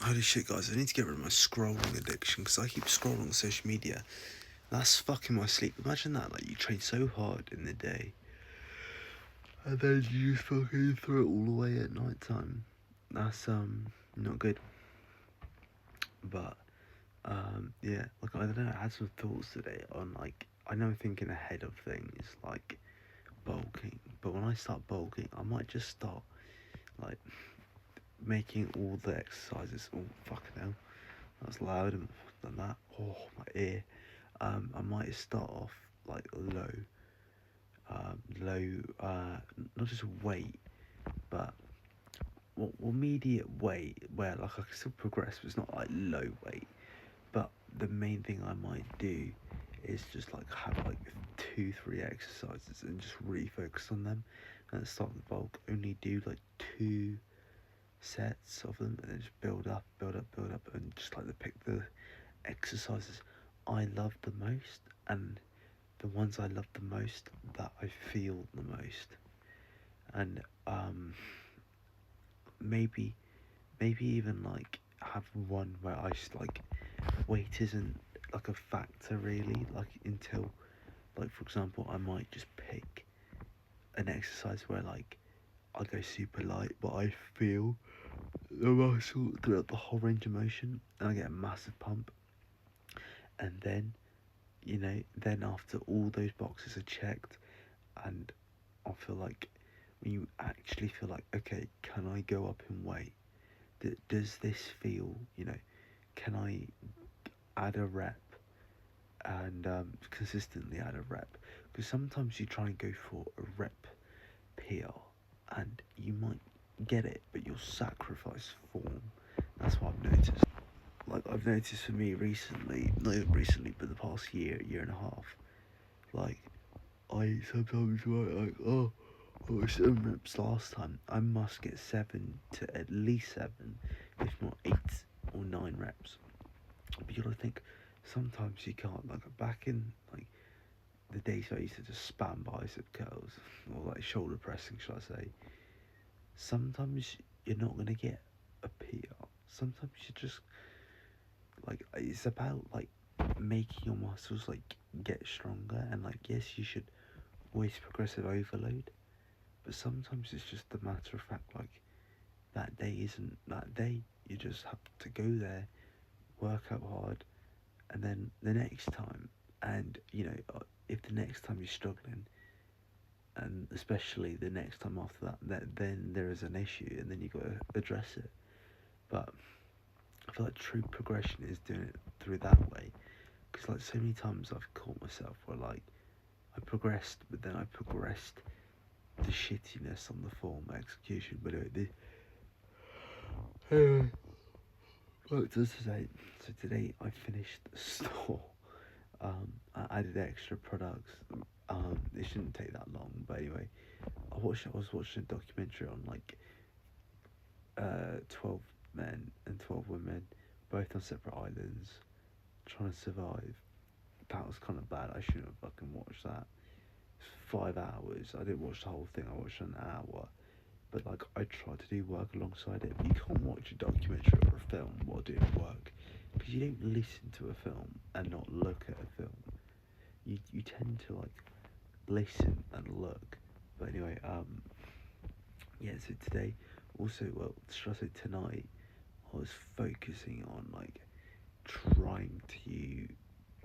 Holy shit, guys, I need to get rid of my scrolling addiction because I keep scrolling on social media. That's fucking my sleep. Imagine that, like, you train so hard in the day and then you just fucking throw it all away at night time. That's, not good. But, yeah, like, I don't know, I had some thoughts today on, like, I know I'm thinking ahead of things, like, bulking. But when I start bulking, I might just start, like, making all the exercises. Oh, fucking hell. That's loud than that. Oh, my ear. I might start off like low, not just weight, but immediate weight where like I can still progress, but it's not like low weight. But the main thing I might do is just like have like 2-3 exercises and just really focus on them, and start the bulk. Only do like 2 sets of them, and then just build up, and just like pick the exercises I love the most, and the ones I love the most that I feel the most. And maybe even like have one where I just like weight isn't like a factor really, like until, like, for example, I might just pick an exercise where like I go super light but I feel the muscle throughout the whole range of motion and I get a massive pump. And then, then after all those boxes are checked, and I feel like when you actually feel like, okay, can I go up in weight? Does this feel, can I add a rep and consistently add a rep? Because sometimes you try and go for a rep PR and you might get it, but you'll sacrifice form. That's what I've noticed. Like, I've noticed for me recently, not even recently, but the past year and a half, like, I sometimes write like, oh, I was 7 reps last time. I must get 7 to at least 7, if not 8 or 9 reps. But you gotta think, sometimes you can't. Like, back in like the days I used to just spam bicep curls or like shoulder pressing, should I say? Sometimes you're not gonna get a PR. Sometimes you just like, it's about like making your muscles like get stronger, and like, yes, you should always progressive overload, but sometimes it's just a matter of fact, like, that day isn't that day. You just have to go there, work out hard, and then the next time, and if the next time you're struggling, and especially the next time after that, then there is an issue, and then you got to address it. But I feel like true progression is doing it through that way, because like so many times I've caught myself where like I progressed, but then I progressed the shittiness on the form execution. But anyway, what does today? So today I finished the store. I added extra products. It shouldn't take that long, but anyway, I was watching a documentary on like 12 men and 12 women, both on separate islands, trying to survive. That was kind of bad. I shouldn't have fucking watched that. 5 hours. I didn't watch the whole thing. I watched an hour. But like, I tried to do work alongside it. You can't watch a documentary or a film while doing work, because you don't listen to a film and not look at a film. You tend to like listen and look. But anyway, yeah. So today, also, well, should I say tonight, I was focusing on like trying to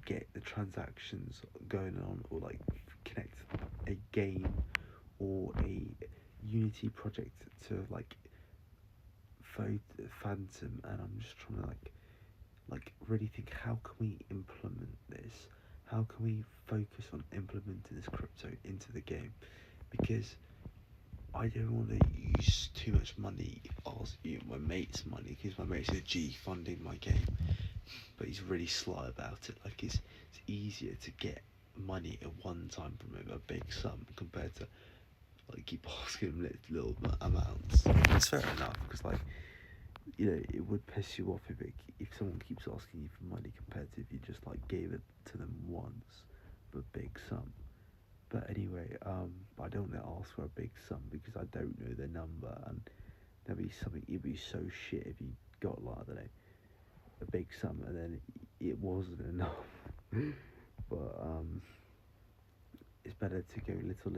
get the transactions going on, or like connect a game or a Unity project to like Phantom, and I'm just trying to like really think, how can we implement this? How can we focus on implementing this crypto into the game? Because I don't want to use too much money, my mate's money, because my mate's a G funding my game, but he's really sly about it. Like, it's easier to get money at one time from him, a big sum, compared to like keep asking him little amounts. It's fair enough, because like, it would piss you off if someone keeps asking you for money, compared to if you just like gave it to them once, but big sum. But anyway, I don't want to ask for a big sum because I don't know their number, and there'd be something. It'd be so shit if you got like, I don't know, a big sum, and then it wasn't enough. But it's better to go little,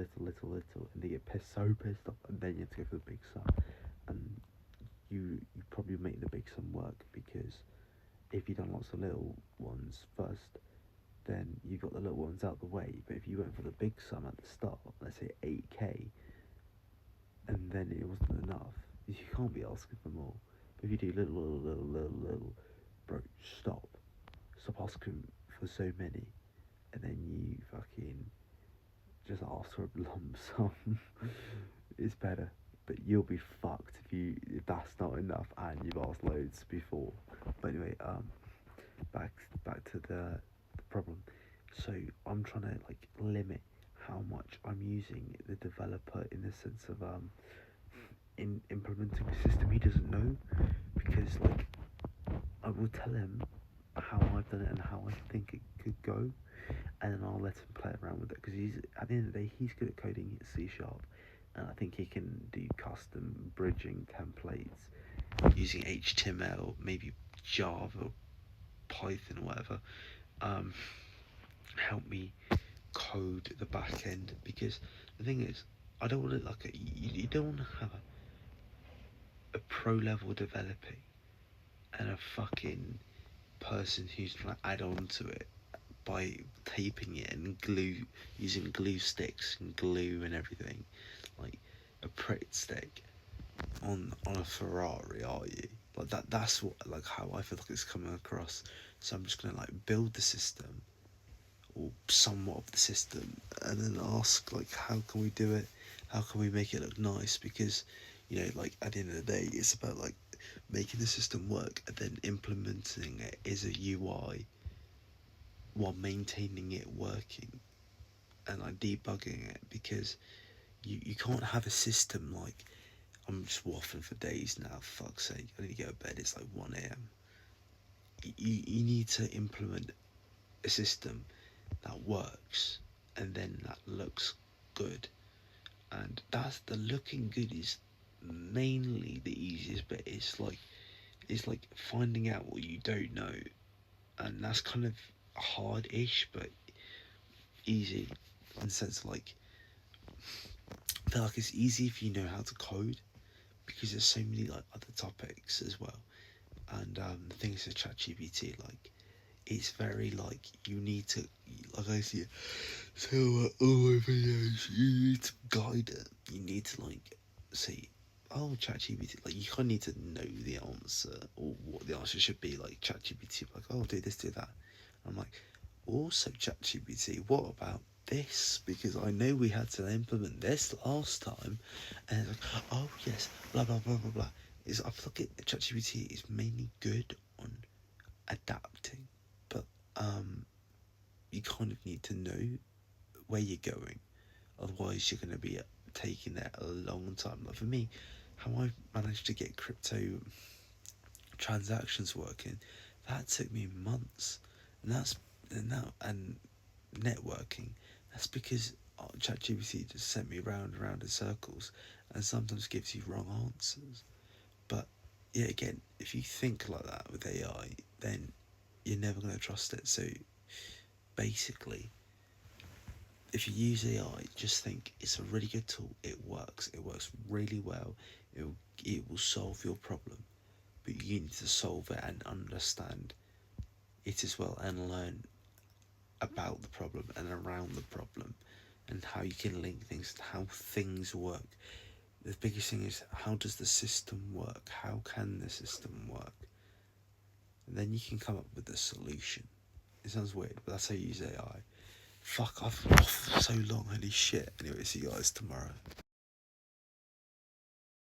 and they get so pissed off, and then you have to go for the big sum, and you probably make the big sum work, because if you done lots of little ones first, then you got the little ones out the way. But if you went for the big sum at the start, let's say 8k, and then it wasn't enough, you can't be asking for more. But if you do little, bro, stop asking for so many, and then you fucking just ask for a lump sum. It's better, but you'll be fucked if that's not enough and you've asked loads before. But anyway, back to the problem. So I'm trying to like limit how much I'm using the developer, in the sense of in implementing a system he doesn't know, because like I will tell him how I've done it and how I think it could go, and then I'll let him play around with it, because he's, at the end of the day, he's good at coding in C#, and I think he can do custom bridging templates using HTML, maybe Java, Python, or whatever. Help me code the back end, because the thing is, I don't want it like you don't want to have a pro level developing and a fucking person who's trying to add on to it by taping it and using glue sticks and glue and everything, like a Pritt stick on a Ferrari, are you? Like that's what, like, how I feel like it's coming across. So I'm just gonna like build the system, or somewhat of the system, and then ask like, how can we do it? How can we make it look nice? Because, you know, like at the end of the day, it's about like making the system work and then implementing it as a UI while maintaining it working, and like debugging it, because you can't have a system like, I'm just waffling for days now, for fuck's sake, I need to go to bed, it's like 1 a.m. You need to implement a system that works, and then that looks good, and that's the looking good is mainly the easiest bit. It's like finding out what you don't know, and that's kind of hard-ish but easy, in the sense of like, I feel like it's easy if you know how to code, because there's so many like other topics as well, and the things with ChatGPT, like it's very like, you need to, like I see it, so all my videos, you need to guide it, you need to like say, oh ChatGPT, like you kind of need to know the answer, or what the answer should be. Like ChatGPT, like, oh, do this, do that. I'm like, also ChatGPT, what about this? Because I know we had to implement this last time, and it's like, oh yes, blah blah blah blah blah. I feel like ChatGPT is mainly good on adapting, but you kind of need to know where you're going, otherwise you're going to be taking that a long time. Like for me, how I managed to get crypto transactions working, that took me months, and networking, that's because ChatGPT just sent me round and round in circles, and sometimes gives you wrong answers. But yeah, again, if you think like that with AI, then you're never going to trust it. So basically, if you use AI, just think it's a really good tool. It works really well. It will solve your problem, but you need to solve it and understand it as well, and learn about the problem and around the problem, and how you can link things, how things work. The biggest thing is, how does the system work? How can the system work? And then you can come up with a solution. It sounds weird, but that's how you use AI. Fuck, I've off so long, holy shit. Anyway, see you guys tomorrow.